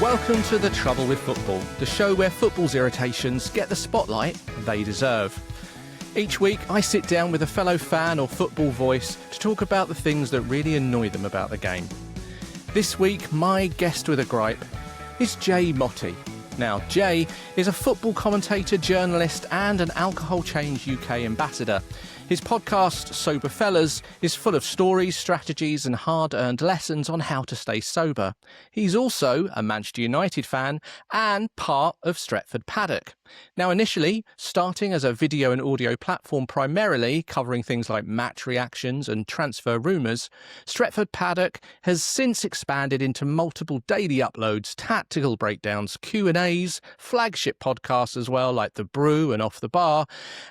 Welcome to The Trouble with Football, the show where football's irritations get the spotlight they deserve. Each week, I sit down with a fellow fan or football voice to talk about the things that really annoy them about the game. This week, my guest with a gripe is Jay Motty. Now, Jay is a football commentator, journalist and an Alcohol Change UK ambassador. His podcast, Soberfellas, is full of stories, strategies and hard-earned lessons on how to stay sober. He's also a Manchester United fan and part of Stratford Paddock. Now, initially, starting as a video and audio platform primarily covering things like match reactions and transfer rumours, Stratford Paddock has since expanded into multiple daily uploads, tactical breakdowns, Q&As, flagship podcasts as well, like The Brew and Off the Bar,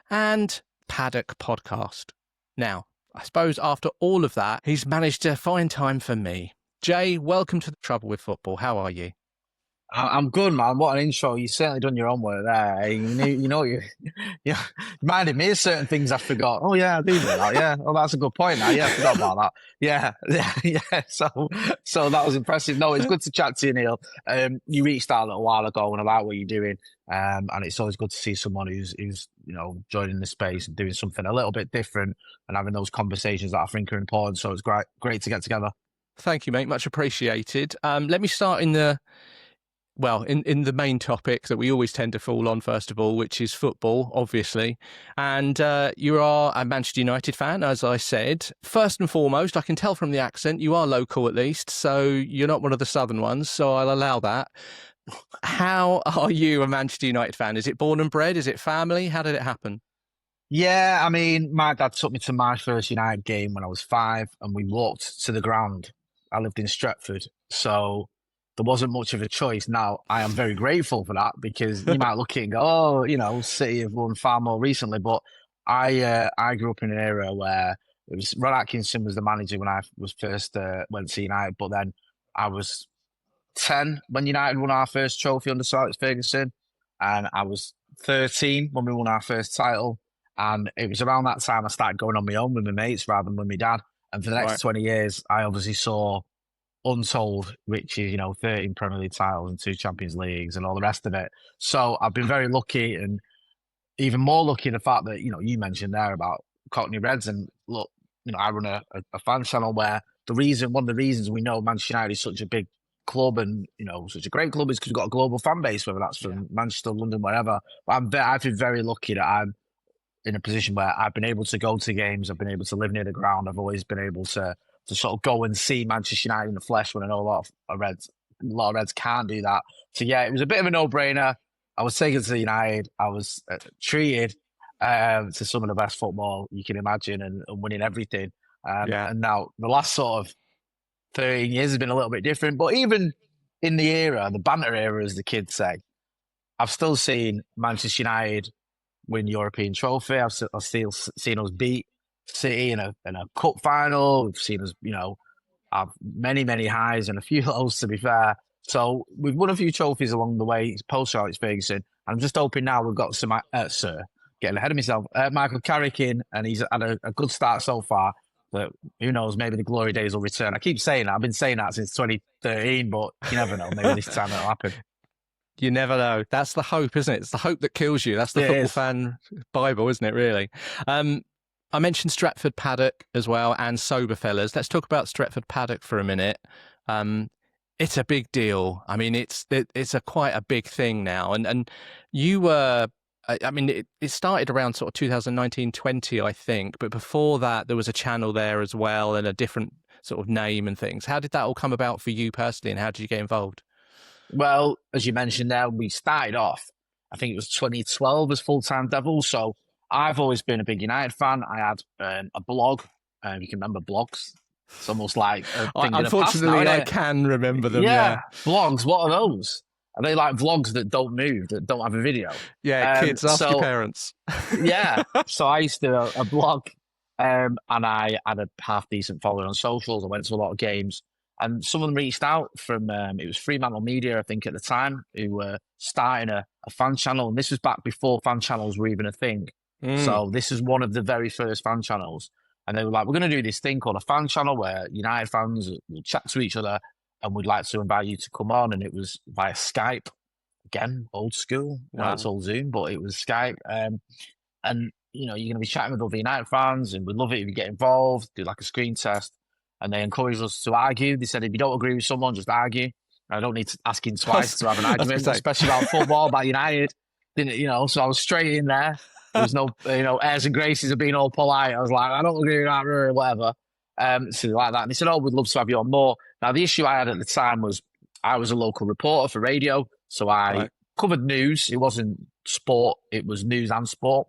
and Paddock podcast. Now, I suppose after all of that, he's managed to find time for me. Jay, welcome to The Trouble with Football. How are you? I'm good, man. What an intro. You've certainly done your own work there. You reminded me of certain things I forgot. Oh, yeah, I do know that. Yeah. Oh, that's a good point now. Yeah, I forgot about that. Yeah. So that was impressive. No, it's good to chat to you, Neil. You reached out a little while ago and about what you're doing. And it's always good to see someone who's joining the space and doing something a little bit different and having those conversations that I think are important. So it's great to get together. Thank you, mate. Much appreciated. Let me start in the main topic that we always tend to fall on, first of all, which is football, obviously. And you are a Manchester United fan, as I said. First and foremost, I can tell from the accent, you are local at least, so you're not one of the southern ones, so I'll allow that. How are you a Manchester United fan? Is it born and bred? Is it family? How did it happen? Yeah, I mean, my dad took me to my first United game when I was 5 and we walked to the ground. I lived in Stratford, so there wasn't much of a choice. Now, I am very grateful for that because you might look at it and go, City have won far more recently. But I grew up in an era where it was Ron Atkinson was the manager when I was first went to United. But then I was 10 when United won our first trophy under Sir Alex Ferguson. And I was 13 when we won our first title. And it was around that time I started going on my own with my mates rather than with my dad. And for the next 20 years, I obviously saw untold, which is, 13 Premier League titles and 2 Champions Leagues and all the rest of it. So I've been very lucky and even more lucky in the fact that, you mentioned there about Cockney Reds. And look, I run a fan channel where one of the reasons we know Manchester United is such a big club and, such a great club is because we've got a global fan base, whether that's from Manchester, London, wherever. But I've been very lucky that I'm in a position where I've been able to go to games. I've been able to live near the ground. I've always been able to sort of go and see Manchester United in the flesh when I know a lot of Reds can't do that. So yeah, it was a bit of a no-brainer. I was taken to United. I was treated to some of the best football you can imagine and winning everything. And now the last sort of 13 years has been a little bit different. But even in the banter era, as the kids say, I've still seen Manchester United win European trophy. I've still seen us beat City in a cup final. We've seen us, have many highs and a few lows, to be fair. So we've won a few trophies along the way. It's post Alex Ferguson. I'm just hoping now we've got some, getting ahead of myself, Michael Carrick in, and he's had a good start so far. But who knows, maybe the glory days will return. I keep saying that. I've been saying that since 2013, but you never know. Maybe this time it'll happen. You never know. That's the hope, isn't it? It's the hope that kills you. That's the football fan Bible, isn't it, really? I mentioned Stratford Paddock as well and Soberfellas. Let's talk about Stratford Paddock for a minute. It's a big deal. I mean, it's quite a big thing now. And you were, it started around sort of 2019-20, I think. But before that, there was a channel there as well and a different sort of name and things. How did that all come about for you personally and how did you get involved? Well, as you mentioned there, we started off, I think it was 2012 as Full-Time Devils. So I've always been a big United fan. I had a blog. You can remember blogs. It's almost like a thing unfortunately, now, I can remember them. Yeah, blogs. What are those? Are they like vlogs that don't move, that don't have a video? Yeah, kids, ask your parents. Yeah. So I used to a blog, and I had a half decent following on socials. I went to a lot of games. And someone reached out from, it was Fremantle Media, I think, at the time, who were starting a fan channel. And this was back before fan channels were even a thing. So this is one of the very first fan channels. And they were like, we're going to do this thing called a fan channel where United fans will chat to each other and we'd like to invite you to come on. And it was via Skype. Again, old school. Now it's all Zoom, but it was Skype. And you're going to be chatting with other United fans, and we'd love it if you get involved, do like a screen test. And they encouraged us to argue. They said, if you don't agree with someone, just argue. I don't need to ask him twice to have an argument, especially about football, about United. So I was straight in there. There was no, airs and graces of being all polite. I was like, I don't agree with that, or whatever. So like that. And they said, oh, we'd love to have you on more. Now, the issue I had at the time was I was a local reporter for radio. So I covered news. It wasn't sport. It was news and sport.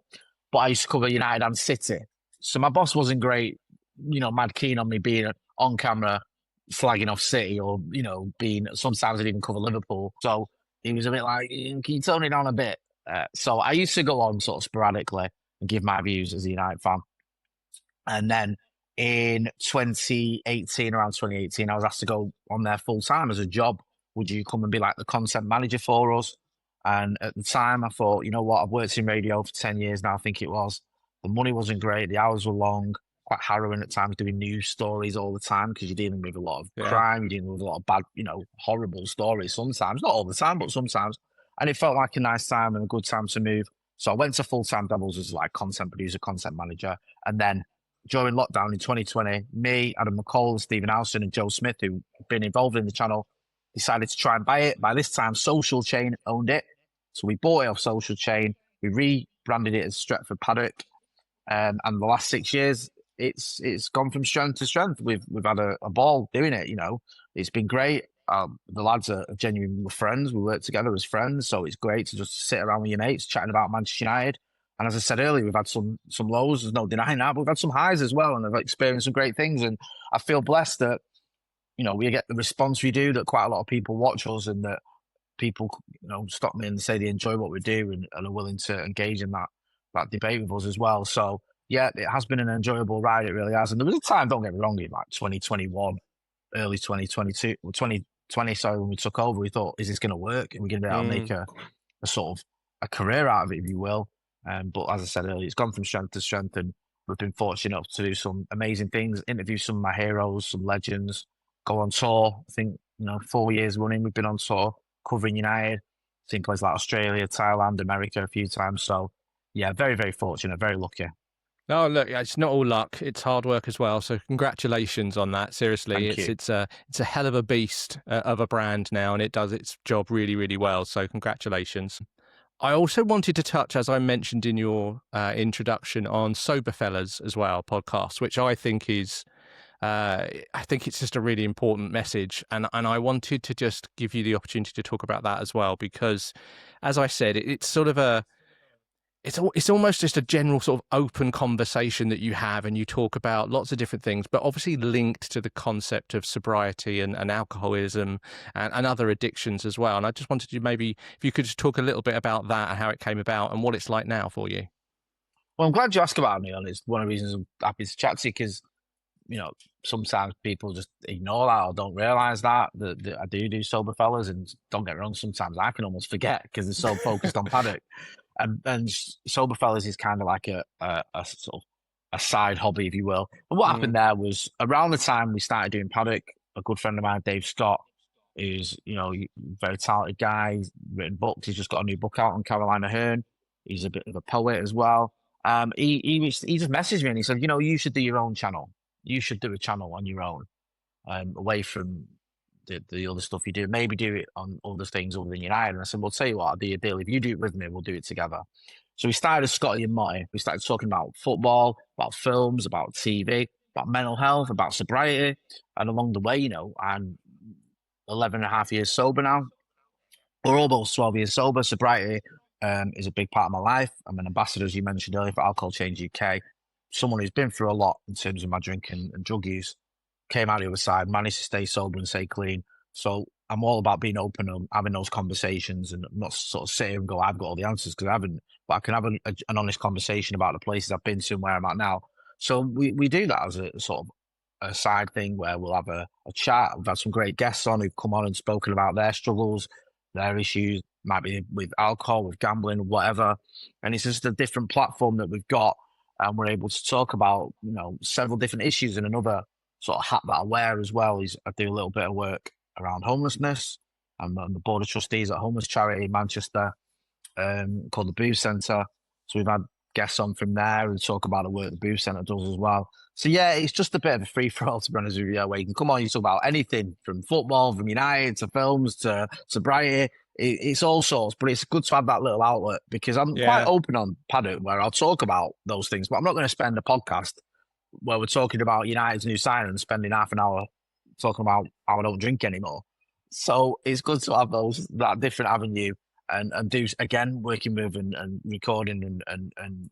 But I used to cover United and City. So my boss wasn't great, mad keen on me being on camera, slagging off City or, sometimes I'd even cover Liverpool. So he was a bit like, can you tone it down a bit? So I used to go on sort of sporadically and give my views as a United fan. And then in 2018, around 2018, I was asked to go on there full time as a job. Would you come and be like the content manager for us? And at the time, I thought, you know what, I've worked in radio for 10 years now, I think it was. The money wasn't great. The hours were long, quite harrowing at times, doing news stories all the time because you're dealing with a lot of crime, you're dealing with a lot of bad, horrible stories sometimes. Not all the time, but sometimes. And it felt like a nice time and a good time to move. So I went to full-time doubles as like content producer, content manager. And then during lockdown in 2020, me, Adam McCall, Stephen Howson and Joe Smith, who've been involved in the channel, decided to try and buy it. By this time, Social Chain owned it. So we bought it off Social Chain. We rebranded it as Stratford Paddock. And the last 6 years, it's gone from strength to strength. We've had a ball doing it, It's been great. The lads are genuine friends. We work together as friends. So it's great to just sit around with your mates chatting about Manchester United. And as I said earlier, we've had some lows. There's no denying that. But we've had some highs as well. And I've experienced some great things. And I feel blessed that, we get the response we do, that quite a lot of people watch us and that people, stop me and say they enjoy what we do and are willing to engage in that debate with us as well. So, yeah, it has been an enjoyable ride. It really has. And there was a time, don't get me wrong, in like 2021, early 2022, 2020, sorry, when we took over, we thought, is this going to work? Are we going to be able to make a sort of a career out of it, if you will? But as I said earlier, it's gone from strength to strength, and we've been fortunate enough to do some amazing things, interview some of my heroes, some legends, go on tour. I think, 4 years running, we've been on tour covering United, seen places like Australia, Thailand, America a few times. So, yeah, very, very fortunate, very lucky. No, look, it's not all luck. It's hard work as well. So congratulations on that. Seriously, it's a hell of a beast of a brand now, and it does its job really, really well. So congratulations. I also wanted to touch, as I mentioned in your introduction, on Soberfellas as well, podcast, which I think is, I think it's just a really important message. And I wanted to just give you the opportunity to talk about that as well, because as I said, it's sort of it's almost just a general sort of open conversation that you have, and you talk about lots of different things, but obviously linked to the concept of sobriety and alcoholism and other addictions as well. And I just wanted you, maybe if you could just talk a little bit about that and how it came about and what it's like now for you. Well, I'm glad you asked about me, and it's one of the reasons I'm happy to chat to you, because, sometimes people just ignore that or don't realise that I do Soberfellas, and don't get me wrong, sometimes I can almost forget because they're so focused on Paddock. And Soberfellas is kind of like a sort of a side hobby, if you will. But what happened there was, around the time we started doing Paddock, a good friend of mine, Dave Scott, is a very talented guy. He's written books. He's just got a new book out on Carolina Hearn. He's a bit of a poet as well. He just messaged me and he said, you should do your own channel. You should do a channel on your own, away from the other stuff you do. Maybe do it on other things other than United. And I said, well, tell you what, I'll do a deal. If you do it with me, we'll do it together. So we started as Scotty and Motty. We started talking about football, about films, about TV, about mental health, about sobriety. And along the way, I'm 11 and a half years sober now. We're almost 12 years sober. Sobriety is a big part of my life. I'm an ambassador, as you mentioned earlier, for Alcohol Change UK. Someone who's been through a lot in terms of my drinking and drug use. Came out the other side, managed to stay sober and stay clean. So I'm all about being open and having those conversations, and not sort of sit here and go, I've got all the answers, because I haven't, but I can have an honest conversation about the places I've been to and where I'm at now. So we do that as a sort of a side thing where we'll have a chat. We've had some great guests on who've come on and spoken about their struggles, their issues, might be with alcohol, with gambling, whatever. And it's just a different platform that we've got, and we're able to talk about, several different issues. And another sort of hat that I wear as well is I do a little bit of work around homelessness. I'm on the board of trustees at a homeless charity in Manchester called the Booth Centre. So we've had guests on from there who talk about the work the Booth Centre does as well. So yeah, it's just a bit of a free for all, to be honest with you, where you can come on, you talk about anything from football, from United to films to sobriety. It's all sorts, but it's good to have that little outlet because I'm quite open on Paddock where I'll talk about those things, but I'm not going to spend a podcast where we're talking about United's new signing and spending half an hour talking about how I don't drink anymore. So it's good to have that different avenue and do, again, working with and recording and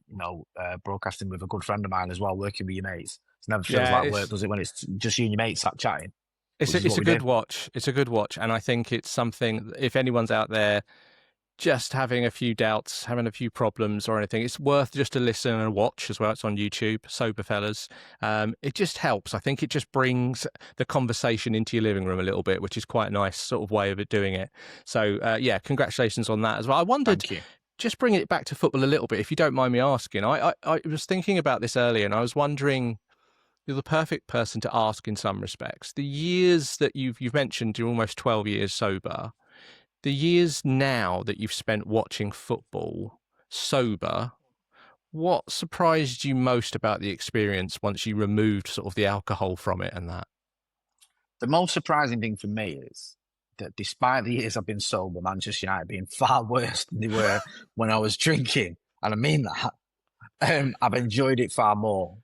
broadcasting with a good friend of mine as well, working with your mates. It never feels like work, does it, when it's just you and your mates sat chatting? It's a good watch. It's a good watch. And I think it's something, if anyone's out there just having a few doubts, having a few problems or anything, it's worth just to listen and watch as well. It's on YouTube, Soberfellas. It just helps. I think it just brings the conversation into your living room a little bit, which is quite a nice sort of way of it doing it. So, congratulations on that as well. I wondered, just bring it back to football a little bit, if you don't mind me asking. I was thinking about this earlier and I was wondering, you're the perfect person to ask in some respects. The years that you've mentioned, you're almost 12 years sober. The years now that you've spent watching football sober, what surprised you most about the experience once you removed sort of the alcohol from it and that? The most surprising thing for me is that despite the years I've been sober, Manchester United being far worse than they were when I was drinking, and I mean that, I've enjoyed it far more.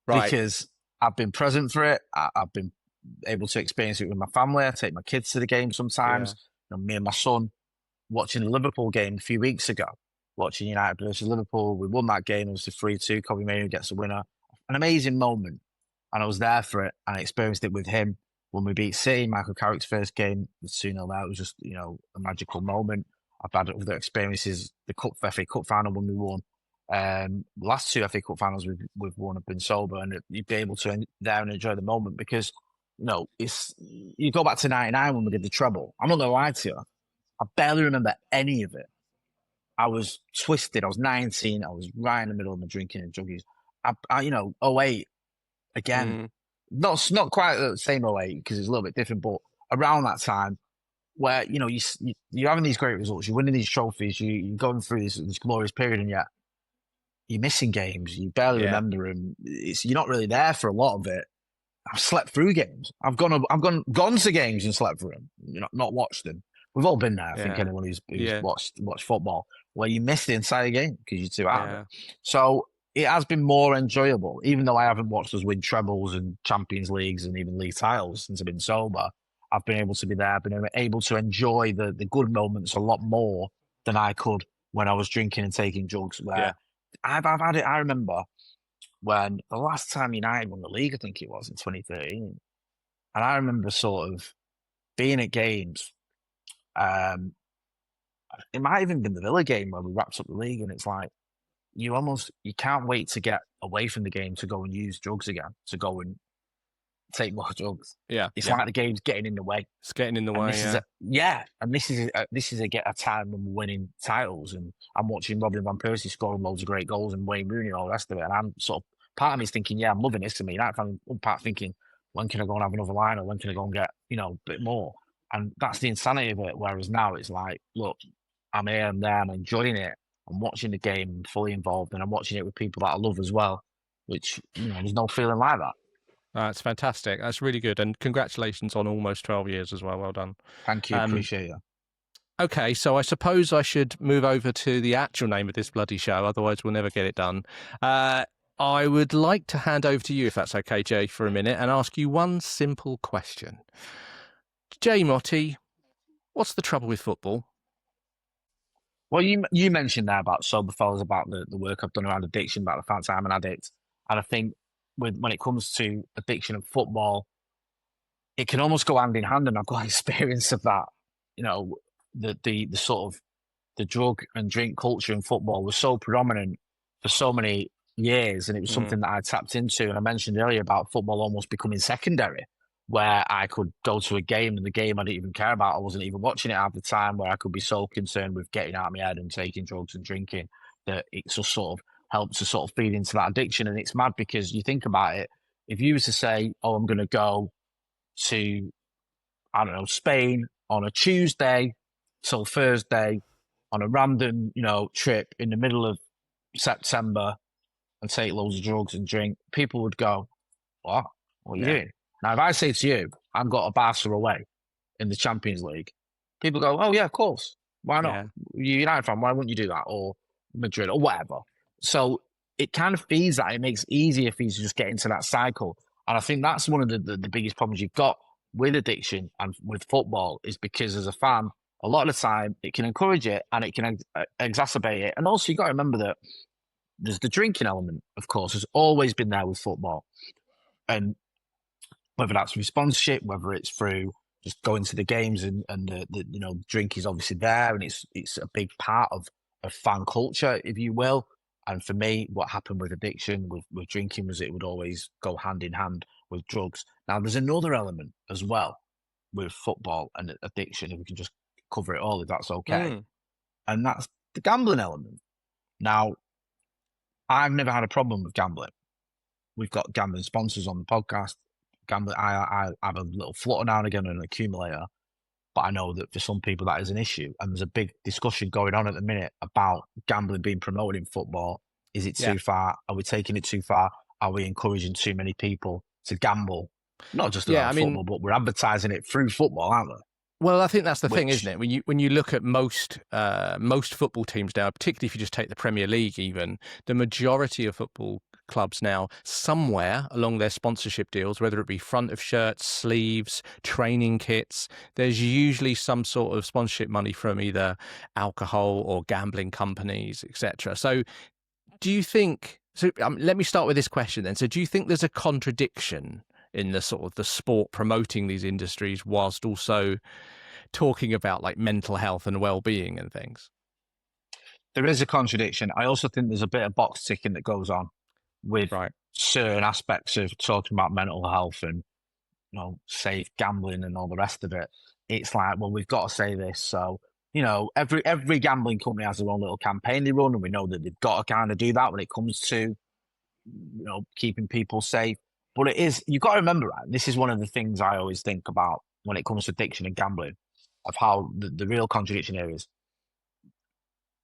Right. Because I've been present for it. I've been able to experience it with my family. I take my kids to the game sometimes. Yeah. Me and my son watching the Liverpool game a few weeks ago, watching United versus Liverpool. We won that game. It was 3-2. Kobe Manu gets the winner. An amazing moment. And I was there for it. And I experienced it with him when we beat City. Michael Carrick's first game, 2-0 there. It was just, a magical moment. I've had other experiences. The FA Cup final when we won. The last 2 FA Cup finals we've won have been sober. And you'd be able to there and enjoy the moment because you go back to 99 when we did the treble. I'm not going to lie to you. I barely remember any of it. I was twisted. I was 19. I was right in the middle of my drinking and druggies. I 08 again. Not quite the same 08 because it's a little bit different, but around that time where, you're having these great results, you're winning these trophies, you're going through this glorious period, and yet you're missing games. You barely remember them. You're not really there for a lot of it. I've slept through games. I've gone to games and slept through them. Not watched them. We've all been there. I think anyone who's watched football, where you miss the entire game because you're too out of it. So it has been more enjoyable, even though I haven't watched us win trebles and Champions Leagues and even league titles since I've been sober. I've been able to be there. I've been able to enjoy the good moments a lot more than I could when I was drinking and taking drugs. Where I've had it. I remember when the last time United won the league, I think it was in 2013. And I remember sort of being at games. It might have even been the Villa game where we wrapped up the league, and it's like you can't wait to get away from the game to go and use drugs again, to go and take more drugs. It's like the game's getting in the way. It's getting in the way. And this is a time when we're winning titles, and I'm watching Robin van Persie scoring loads of great goals and Wayne Rooney and all the rest of it, and I'm sort of, part of me is thinking, I'm loving this to me. I'm part thinking, when can I go and have another line, or when can I go and get a bit more? And that's the insanity of it. Whereas now it's like, look, I'm here, I'm there, I'm enjoying it. I'm watching the game, I'm fully involved, and I'm watching it with people that I love as well, which, there's no feeling like that. That's fantastic. That's really good. And congratulations on almost 12 years as well. Well done. Thank you. Appreciate it. Okay, so I suppose I should move over to the actual name of this bloody show. Otherwise, we'll never get it done. I would like to hand over to you, if that's okay, Jay, for a minute, and ask you one simple question. Jay Motty, what's the trouble with football? Well, you mentioned there about Soberfellas, about the work I've done around addiction, about the fact I'm an addict. And I think when it comes to addiction and football, it can almost go hand in hand, and I've got experience of that. The sort of the drug and drink culture in football was so predominant for so many years, and it was something that I tapped into. And I mentioned earlier about football almost becoming secondary, where I could go to a game and the game I didn't even care about. I wasn't even watching it at the time, where I could be so concerned with getting out of my head and taking drugs and drinking that it just sort of helped to sort of feed into that addiction. And it's mad because you think about it, if you were to say, I'm going to go to I don't know, Spain on a Tuesday till Thursday on a random, trip in the middle of September and take loads of drugs and drink, people would go, what? What are you doing? Now, if I say to you, I've got a Barca away in the Champions League, people go, oh, yeah, of course. Why not? Yeah. You're United fan, why wouldn't you do that? Or Madrid or whatever. So it kind of feeds that. It makes it easier for you to just get into that cycle. And I think that's one of the biggest problems you've got with addiction and with football is because as a fan, a lot of the time it can encourage it and it can exacerbate it. And also you've got to remember that there's the drinking element, of course, has always been there with football. And whether that's through sponsorship, whether it's through just going to the games and the drink is obviously there and it's a big part of fan culture, if you will. And for me, what happened with addiction, with drinking, was it would always go hand in hand with drugs. Now, there's another element as well with football and addiction, if we can just cover it all, if that's okay. And that's the gambling element. Now, I've never had a problem with gambling. We've got gambling sponsors on the podcast. Gambling, I have a little flutter now and again on an accumulator, but I know that for some people that is an issue. And there's a big discussion going on at the minute about gambling being promoted in football. Is it too far? Are we taking it too far? Are we encouraging too many people to gamble? Not just about football, but we're advertising it through football, aren't we? Well, I think that's the thing, isn't it? When you look at most football teams now, particularly if you just take the Premier League, even the majority of football clubs now, somewhere along their sponsorship deals, whether it be front of shirts, sleeves, training kits, there's usually some sort of sponsorship money from either alcohol or gambling companies, etc. So, do you think? So, let me start with this question then. So, do you think there's a contradiction in the sort of the sport promoting these industries whilst also talking about like mental health and well-being and things? There is a contradiction. I also think there's a bit of box ticking that goes on with certain aspects of talking about mental health and safe gambling and all the rest of it. It's like, well, we've got to say this. So, every gambling company has their own little campaign they run, and we know that they've got to kind of do that when it comes to keeping people safe. But it is, you've got to remember, right? This is one of the things I always think about when it comes to addiction and gambling, of how the real contradiction here is.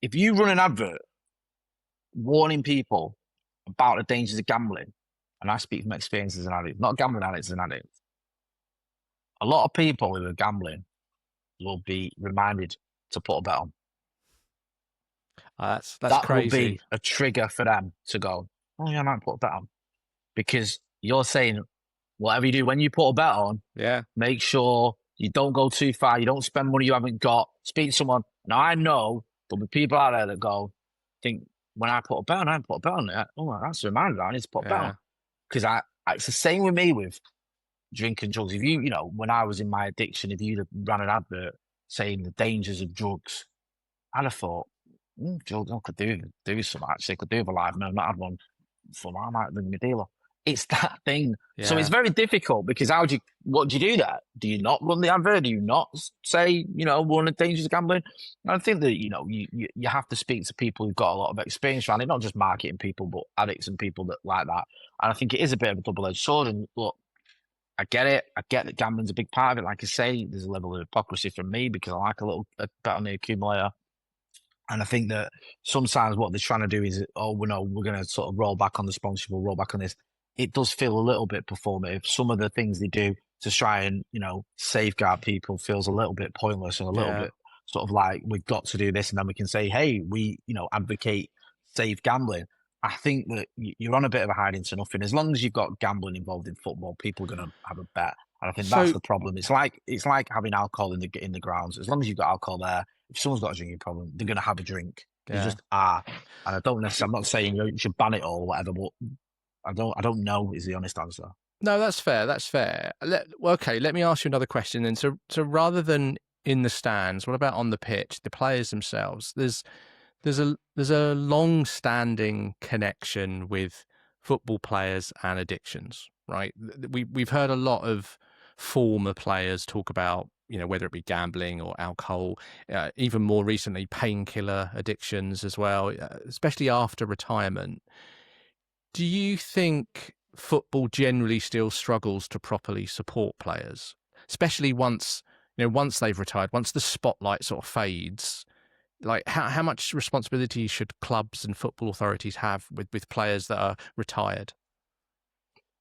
If you run an advert warning people about the dangers of gambling, and I speak from experience as an addict, not gambling addict, as an addict, a lot of people who are gambling will be reminded to put a bet on. That's that crazy. Will be a trigger for them to go, oh yeah, I might put a bet on. Because you're saying, whatever you do, when you put a bet on, make sure you don't go too far. You don't spend money you haven't got. Speak to someone. Now, I know there'll be people out there that think, when I put a bet on, I put a bet on it. Oh, that's a reminder. I need to put a bet on. Because it's the same with me with drinking drugs. If you, when I was in my addiction, if you'd have ran an advert saying the dangers of drugs, I'd have thought, drugs, I could do some actually. I could do with a life. No, I've not had one. So I might bring my dealer. It's that thing. Yeah. So it's very difficult because what do you do there? Do you not run the advert? Do you not say, one of the dangers of gambling? And I think that, you have to speak to people who've got a lot of experience around it, not just marketing people, but addicts and people that like that. And I think it is a bit of a double-edged sword. And look, I get it. I get that gambling's a big part of it. Like I say, there's a level of hypocrisy from me because I like a bet on the accumulator. And I think that sometimes what they're trying to do is, we're going to sort of roll back on the sponsorship, we'll roll back on this. It does feel a little bit performative. Some of the things they do to try and, safeguard people feels a little bit pointless and a little bit sort of like, we've got to do this. And then we can say, hey, we, advocate safe gambling. I think that you're on a bit of a hiding to nothing. As long as you've got gambling involved in football, people are going to have a bet. And I think that's the problem. It's like having alcohol in the grounds. As long as you've got alcohol there, if someone's got a drinking problem, they're going to have a drink. They just are. And I don't necessarily, I'm not saying you should ban it all or whatever, but I don't know is the honest answer. No, that's fair. That's fair. Okay, let me ask you another question then. So rather than in the stands, what about on the pitch, the players themselves? There's a long-standing connection with football players and addictions, right? We've heard a lot of former players talk about, whether it be gambling or alcohol, even more recently, painkiller addictions as well, especially after retirement. Do you think football generally still struggles to properly support players? especially once they've retired, once the spotlight sort of fades. Like, how much responsibility should clubs and football authorities have with players that are retired?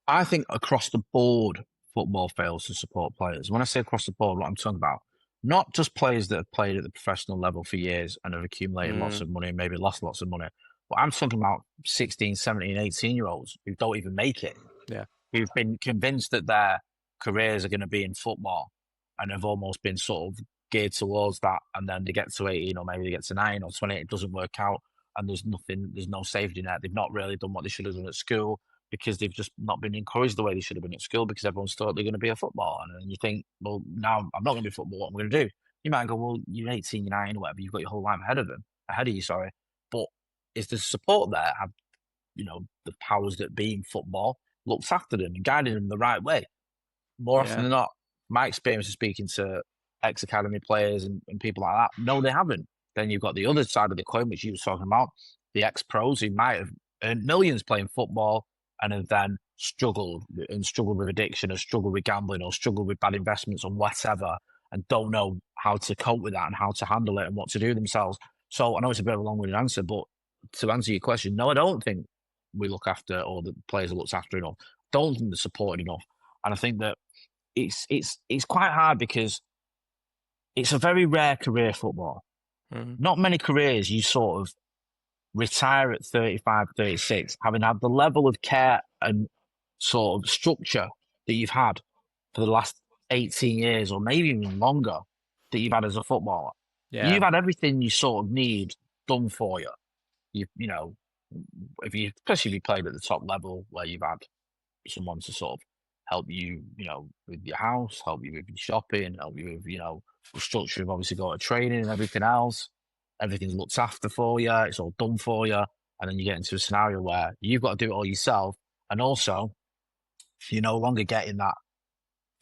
I think across the board, football fails to support players. When I say across the board, what I'm talking about, not just players that have played at the professional level for years and have accumulated lots of money and maybe lost lots of money, but I'm talking about 16, 17, 18-year-olds who don't even make it, Yeah. who've been convinced that their careers are going to be in football and have almost been sort of geared towards that. And then they get to 18 or maybe they get to 9 or 20, it doesn't work out. And there's no safety net. They've not really done what they should have done at school because they've just not been encouraged the way they should have been at school because everyone's thought they're going to be a footballer. And you think, well, now I'm not going to be a footballer. What am I going to do? You might go, well, you're 18, you're 19, whatever. You've got your whole life ahead of you, sorry. But is the support there? Have, the powers that be in football looks after them and guided them the right way? More often than not, my experience of speaking to ex-academy players and people like that, no, they haven't. Then you've got the other side of the coin, which you were talking about, the ex-pros who might have earned millions playing football and have then struggled with addiction or struggled with gambling or struggled with bad investments or whatever and don't know how to cope with that and how to handle it and what to do themselves. So I know it's a bit of a long-winded answer, but to answer your question, no, I don't think we look after or the players are looked after enough. Don't think they're supported enough. And I think that it's quite hard because it's a very rare career, football. Not many careers you sort of retire at 35, 36, having had the level of care and sort of structure that you've had for the last 18 years or maybe even longer that you've had as a footballer. Yeah. You've had everything you sort of need done for you. Especially if you played at the top level where you've had someone to sort of help you, with your house, help you with your shopping, help you with, the structure of obviously going to training and everything else. Everything's looked after for you. It's all done for you. And then you get into a scenario where you've got to do it all yourself. And also, you're no longer getting that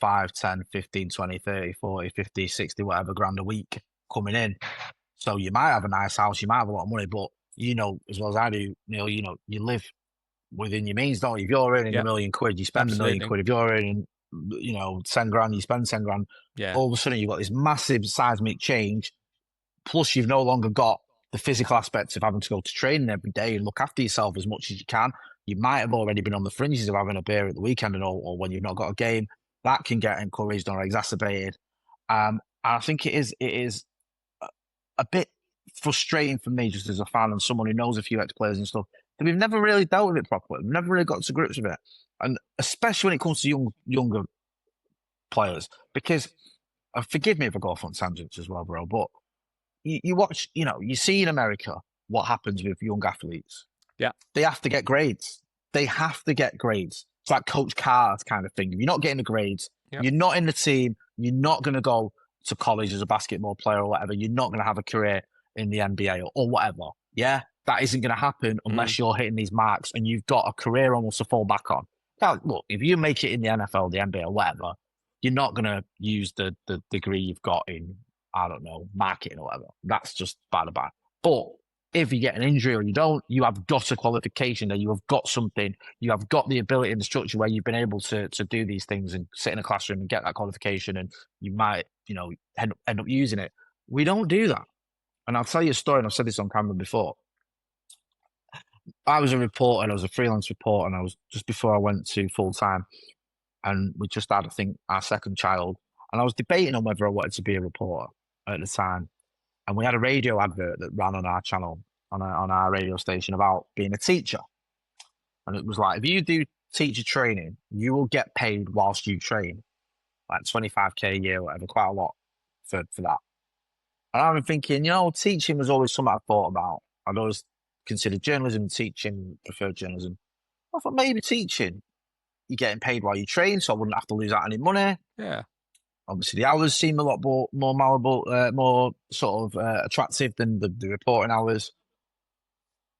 5, 10, 15, 20, 30, 40, 50, 60, whatever grand a week coming in. So you might have a nice house, you might have a lot of money, but as well as I do, you live within your means, don't you? If you're earning £1 million, you spend £1 million. If you're earning, 10 grand, you spend 10 grand. Yeah. All of a sudden, you've got this massive seismic change. Plus, you've no longer got the physical aspects of having to go to training every day and look after yourself as much as you can. You might have already been on the fringes of having a beer at the weekend or when you've not got a game. That can get encouraged or exacerbated. And I think it is a bit frustrating for me just as a fan and someone who knows a few ex-players and stuff that we've never really dealt with it properly. We've never really got to grips with it. And especially when it comes to younger players, because forgive me if I go off on tangents as well, bro, but you watch, you see in America what happens with young athletes. Yeah. They have to get grades. It's like Coach Carr kind of thing. If you're not getting the grades, you're not in the team, you're not going to go to college as a basketball player or whatever. You're not going to have a career in the NBA or whatever. Yeah. That isn't going to happen unless you're hitting these marks and you've got a career almost to fall back on. Now, look, if you make it in the NFL, the NBA or whatever, you're not going to use the degree you've got in, I don't know, marketing or whatever. That's just bad. But if you get an injury or you don't, you have got a qualification there. You have got something. You have got the ability and the structure where you've been able to do these things and sit in a classroom and get that qualification, and you might, end up using it. We don't do that. And I'll tell you a story, and I've said this on camera before. I was a reporter. I was a freelance reporter, and I was just before I went to full time, and we just had, I think, our second child, and I was debating on whether I wanted to be a reporter at the time. And we had a radio advert that ran on our channel, on our radio station, about being a teacher. And it was like, if you do teacher training, you will get paid whilst you train, like 25k a year, whatever, quite a lot for that. And I've been thinking, teaching was always something I thought about. I'd always considered journalism and teaching, preferred journalism. I thought maybe teaching, you're getting paid while you train, so I wouldn't have to lose out any money. Yeah. Obviously, the hours seem a lot more malleable, more sort of attractive than the reporting hours.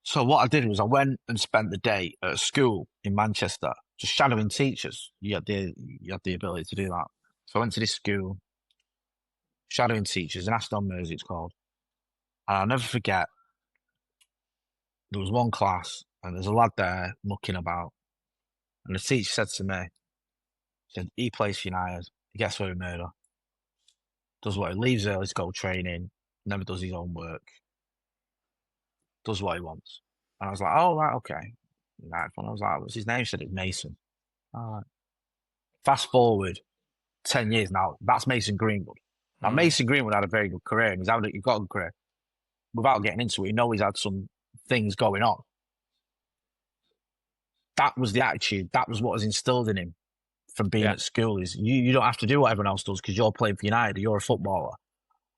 So what I did was I went and spent the day at a school in Manchester, just shadowing teachers. You had the ability to do that. So I went to this school, shadowing teachers, in Aston Mersey it's called. And I'll never forget, there was one class and there's a lad there mucking about. And the teacher said to me, he plays for United. He gets away with murder. Does what he leaves early to go training. Never does his own work. Does what he wants. And I was like, oh, right, okay. Right. And I was like, what's his name? He said it's Mason. All right. Fast forward 10 years now, that's Mason Greenwood. Now, Mason Greenwood had a very good career, and he's got a good career. Without getting into it, you know he's had some things going on. That was the attitude. That was what was instilled in him from being at school. Is you don't have to do what everyone else does because you're playing for United. You're a footballer.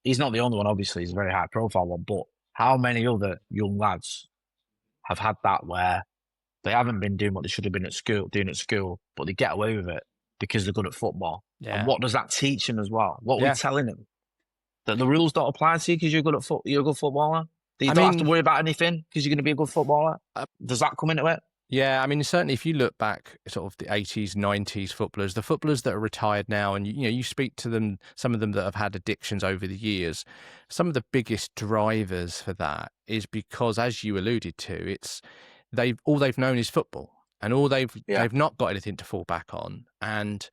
He's not the only one, obviously. He's a very high-profile one. But how many other young lads have had that where they haven't been doing what they should have been doing at school, but they get away with it because they're good at football? Yeah. And what does that teach them as well? What are we telling them? That the rules don't apply to you because you're you're a good footballer? That you don't have to worry about anything because you're going to be a good footballer? Does that come into it? Yeah, I mean, certainly if you look back sort of the 80s, 90s footballers, the footballers that are retired now, and you speak to them, some of them that have had addictions over the years, some of the biggest drivers for that is because, as you alluded to, it's all they've known is football, and they've not got anything to fall back on. And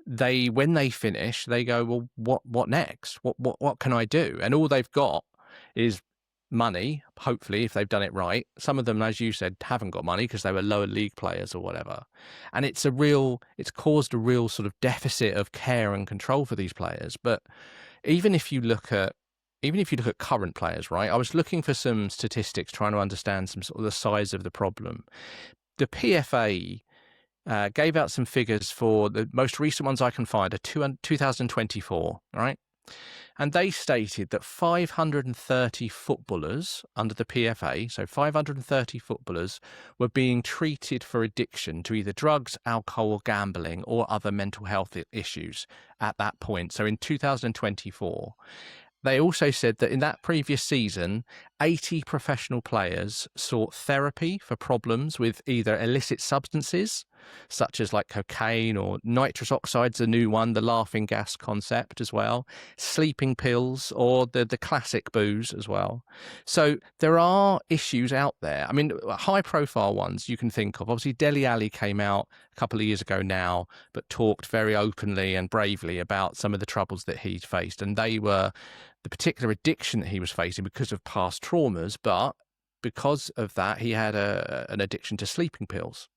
when they finish, they go, well, what next? What can I do? And all they've got is money, hopefully, if they've done it right. Some of them, as you said, haven't got money because they were lower league players or whatever. And it's caused a real sort of deficit of care and control for these players. But even if you look at current players, right? I was looking for some statistics, trying to understand some sort of the size of the problem. The PFA gave out some figures for the most recent ones I can find are 2024, right? And they stated that 530 footballers under the PFA, so 530 footballers, were being treated for addiction to either drugs, alcohol, or gambling, or other mental health issues at that point. So in 2024, they also said that in that previous season, 80 professional players sought therapy for problems with either illicit substances, such as like cocaine or nitrous oxide's a new one, the laughing gas concept as well, sleeping pills, or the classic booze as well. So there are issues out there. I mean, high-profile ones you can think of. Obviously, Dele Alli came out a couple of years ago now, but talked very openly and bravely about some of the troubles that he'd faced, and they were the particular addiction that he was facing because of past traumas, but because of that, he had an addiction to sleeping pills.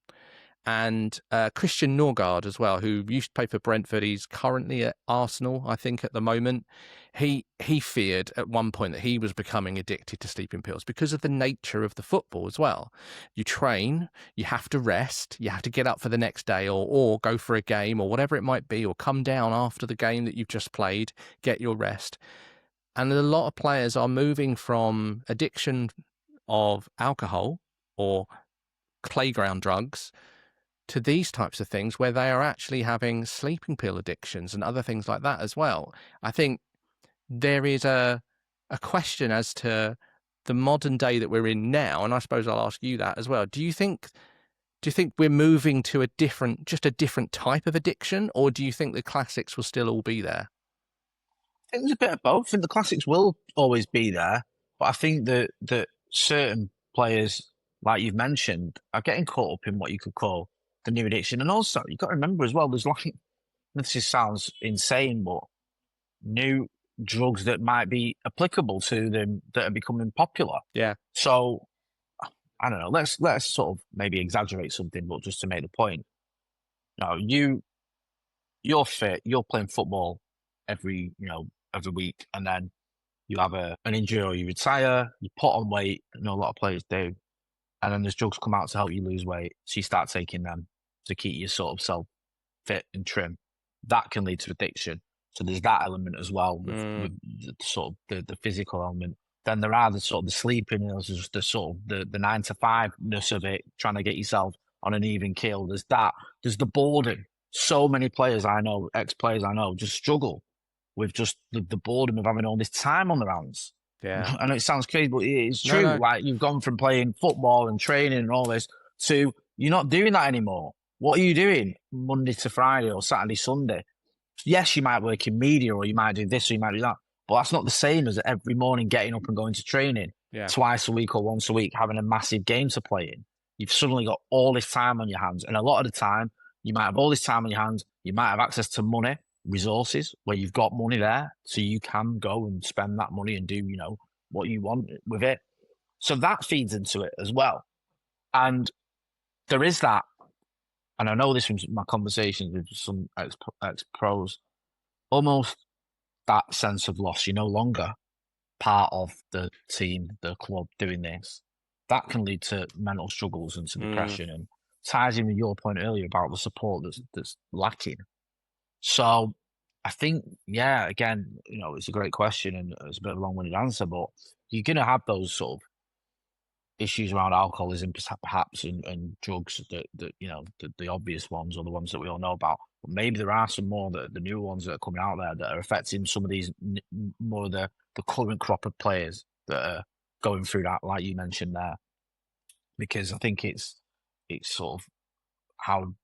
And Christian Norgard as well, who used to play for Brentford. He's currently at Arsenal, I think, at the moment. He feared at one point that he was becoming addicted to sleeping pills because of the nature of the football as well. You train, you have to rest, you have to get up for the next day or go for a game or whatever it might be, or come down after the game that you've just played, get your rest. And a lot of players are moving from addiction of alcohol or playground drugs to these types of things where they are actually having sleeping pill addictions and other things like that as well. I think there is a question as to the modern day that we're in now, and I suppose I'll ask you that as well. Do you think we're moving to a different type of addiction, or do you think the classics will still all be there? I think there's a bit of both. I think the classics will always be there, but I think that certain players, like you've mentioned, are getting caught up in what you could call the new addiction. And also, you've got to remember as well, there's like, this just sounds insane, but new drugs that might be applicable to them that are becoming popular. Yeah. So, I don't know, let's sort of maybe exaggerate something, but just to make the point. No, you're fit, you're playing football every week, and then you have an injury or you retire, you put on weight. I know a lot of players do. And then there's drugs come out to help you lose weight. So you start taking them to keep your sort of self fit and trim. That can lead to addiction. So there's that element as well with the sort of the physical element. Then there are the sort of the sleeping, just the sort of the 9 to 5-ness of it, trying to get yourself on an even keel. There's that. There's the boredom. So many players I know, ex-players I know, just struggle with just the boredom of having all this time on their hands. Yeah. I know it sounds crazy, but it's true. No. Like, you've gone from playing football and training and all this to you're not doing that anymore. What are you doing Monday to Friday or Saturday, Sunday? Yes, you might work in media or you might do this or you might do that, but that's not the same as every morning getting up and going to training twice a week or once a week, having a massive game to play in. You've suddenly got all this time on your hands. And a lot of the time, you might have all this time on your hands. You might have access to money. resources where you've got money there, so you can go and spend that money and do, what you want with it. So that feeds into it as well. And there is that, and I know this from my conversations with some ex-pros, almost that sense of loss. You're no longer part of the team, the club doing this. That can lead to mental struggles and to depression, and ties in with your point earlier about the support that's lacking. So I think, yeah, again, it's a great question and it's a bit of a long-winded answer, but you're going to have those sort of issues around alcoholism, perhaps, and drugs that the obvious ones, or the ones that we all know about. But maybe there are some more, the new ones that are coming out there that are affecting some of these more of the current crop of players that are going through that, like you mentioned there. Because I think it's sort of how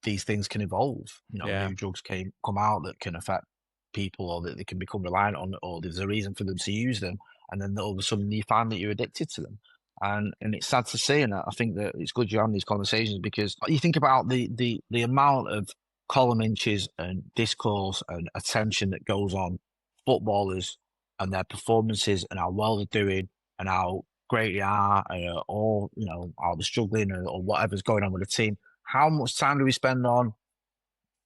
these things can evolve. New drugs come out that can affect people, or that they can become reliant on, or there's a reason for them to use them, and then all of a sudden you find that you're addicted to them. And it's sad to see, and I think that it's good you're having these conversations, because you think about the amount of column inches and discourse and attention that goes on footballers and their performances and how well they're doing and how great they are, or how they're struggling, or whatever's going on with the team. How much time do we spend on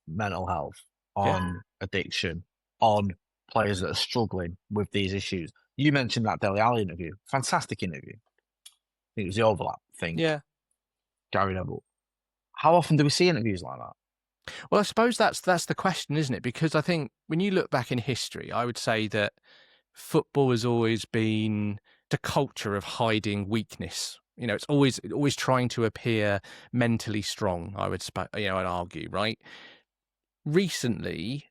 mental health, on addiction, on players that are struggling with these issues? You mentioned that Dele Alli interview, fantastic interview. I think it was the overlap thing. Yeah. Gary Neville. How often do we see interviews like that? Well, I suppose that's the question, isn't it? Because I think when you look back in history, I would say that football has always been the culture of hiding weakness. It's always trying to appear mentally strong, I would I'd argue, right? Recently,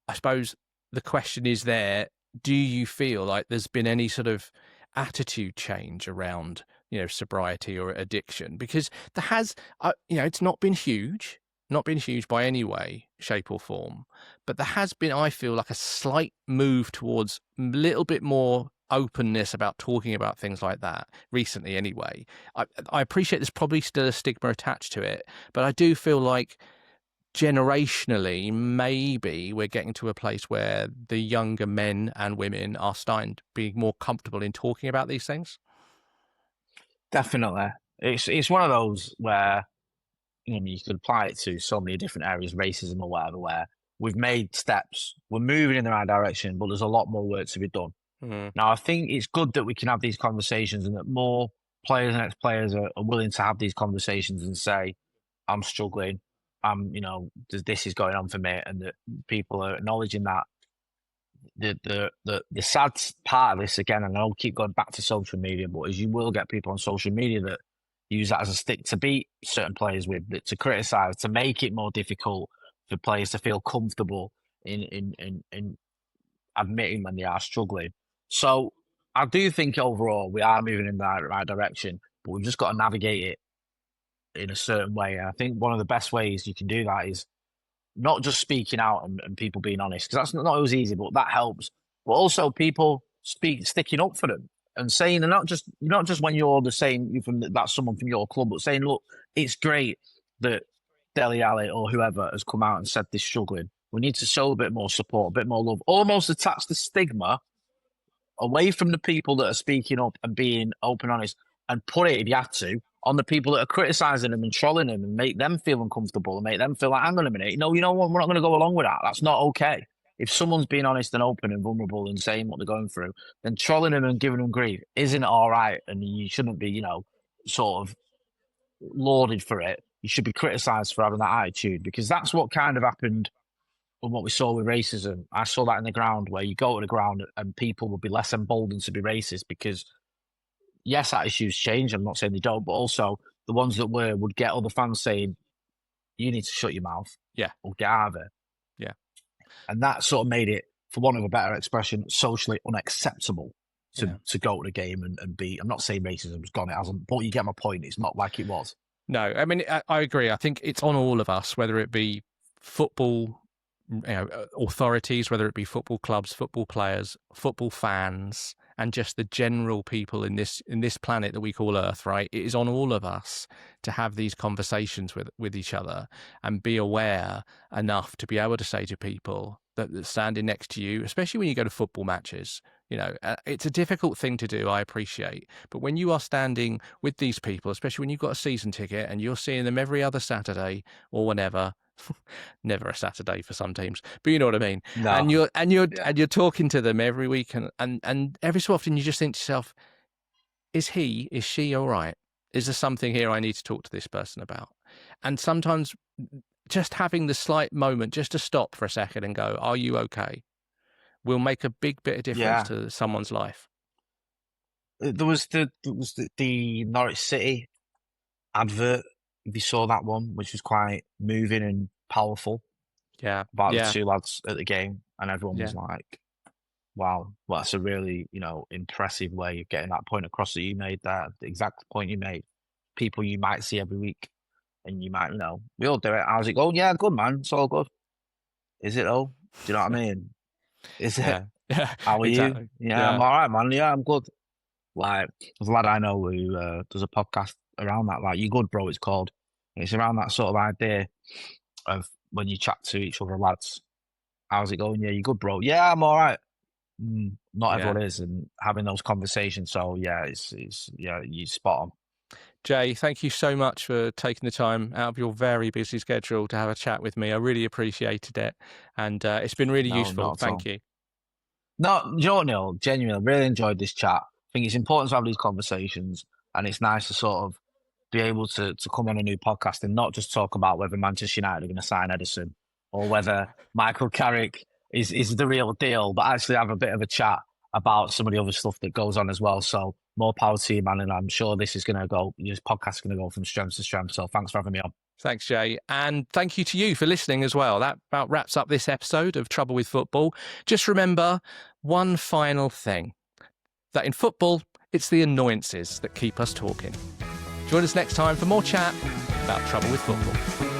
I suppose the question is there, do you feel like there's been any sort of attitude change around, sobriety or addiction? Because there has, it's not been huge by any way, shape or form, but there has been, I feel, like a slight move towards a little bit more openness about talking about things like that recently anyway. I appreciate there's probably still a stigma attached to it, but I do feel like generationally, maybe we're getting to a place where the younger men and women are starting to be more comfortable in talking about these things. Definitely. It's one of those where you could apply it to so many different areas, racism or whatever, where we've made steps, we're moving in the right direction, but there's a lot more work to be done. Now, I think it's good that we can have these conversations, and that more players and ex-players are willing to have these conversations and say, I'm struggling, this is going on for me, and that people are acknowledging that. The sad part of this, again, and I'll keep going back to social media, but is you will get people on social media that use that as a stick to beat certain players with, to criticise, to make it more difficult for players to feel comfortable in admitting when they are struggling. So I do think overall we are moving in the right direction, but we've just got to navigate it in a certain way. And I think one of the best ways you can do that is not just speaking out and people being honest, because that's not always easy, but that helps. But also people sticking up for them and saying, they're not just when you're the same, that's someone from your club, but saying, look, it's great that Dele Alli or whoever has come out and said they're struggling. We need to show a bit more support, a bit more love, almost attach the stigma away from the people that are speaking up and being open, honest, and put it, if you had to, on the people that are criticising them and trolling them, and make them feel uncomfortable and make them feel like, hang on a minute, you know what, we're not going to go along with that. That's not okay. If someone's being honest and open and vulnerable and saying what they're going through, then trolling them and giving them grief isn't all right, and you shouldn't be, sort of lauded for it. You should be criticised for having that attitude, because that's what kind of happened and what we saw with racism. I saw that in the ground, where you go to the ground and people will be less emboldened to be racist, because yes, attitudes change. I'm not saying they don't, but also the ones that would get other fans saying, you need to shut your mouth. Yeah. Or get out of it. Yeah. And that sort of made it, for want of a better expression, socially unacceptable to go to the game and be, I'm not saying racism's gone, it hasn't, but you get my point. It's not like it was. No, I mean, I agree. I think it's on all of us, whether it be football authorities, whether it be football clubs, football players, football fans, and just the general people in this planet that we call Earth, right? It is on all of us to have these conversations with each other and be aware enough to be able to say to people that standing next to you, especially when you go to football matches, it's a difficult thing to do, I appreciate. But when you are standing with these people, especially when you've got a season ticket and you're seeing them every other Saturday or whenever, never a Saturday for some teams, but you know what I mean. No. And Yeah. you're talking to them every week, and every so often you just think to yourself, is she all right? Is there something here I need to talk to this person about? And sometimes just having the slight moment just to stop for a second and go, are you okay? Will make a big bit of difference Yeah. to someone's life. There was the Norwich City advert, if you saw that one, which was quite moving and powerful, Yeah. about the Yeah. two lads at the game, and everyone was Yeah. like, wow, well, that's a really, impressive way of getting that point across that you made there, the exact point you made. People you might see every week, and you might, we all do it. How's it going? Yeah, good, man. It's all good. Is it, though? Do you know what I mean? Is it? Yeah. Yeah. How are Exactly. you? Yeah, I'm all right, man. Yeah, I'm good. Like, there's a lad I know who does a podcast around that, like, You Good, Bro, it's called. And it's around that sort of idea of when you chat to each other, lads, how's it going? Yeah, you good, bro? Yeah, I'm all right. Not everyone is, and having those conversations. So yeah, it's yeah, you spot on. Jay, thank you so much for taking the time out of your very busy schedule to have a chat with me. I really appreciated it, and it's been really useful. Thank you. No, you know what, Neil? Genuinely, really enjoyed this chat. I think it's important to have these conversations, and it's nice to sort of be able to come on a new podcast and not just talk about whether Manchester United are going to sign Edison or whether Michael Carrick is the real deal, but actually have a bit of a chat about some of the other stuff that goes on as well. So more power to you, man, and I'm sure this is going to go, this podcast is going to go from strength to strength. So thanks for having me on. Thanks, Jay. And thank you to you for listening as well. That about wraps up this episode of Trouble with Football. Just remember one final thing, that in football, it's the annoyances that keep us talking. Join us next time for more chat about Trouble with Football.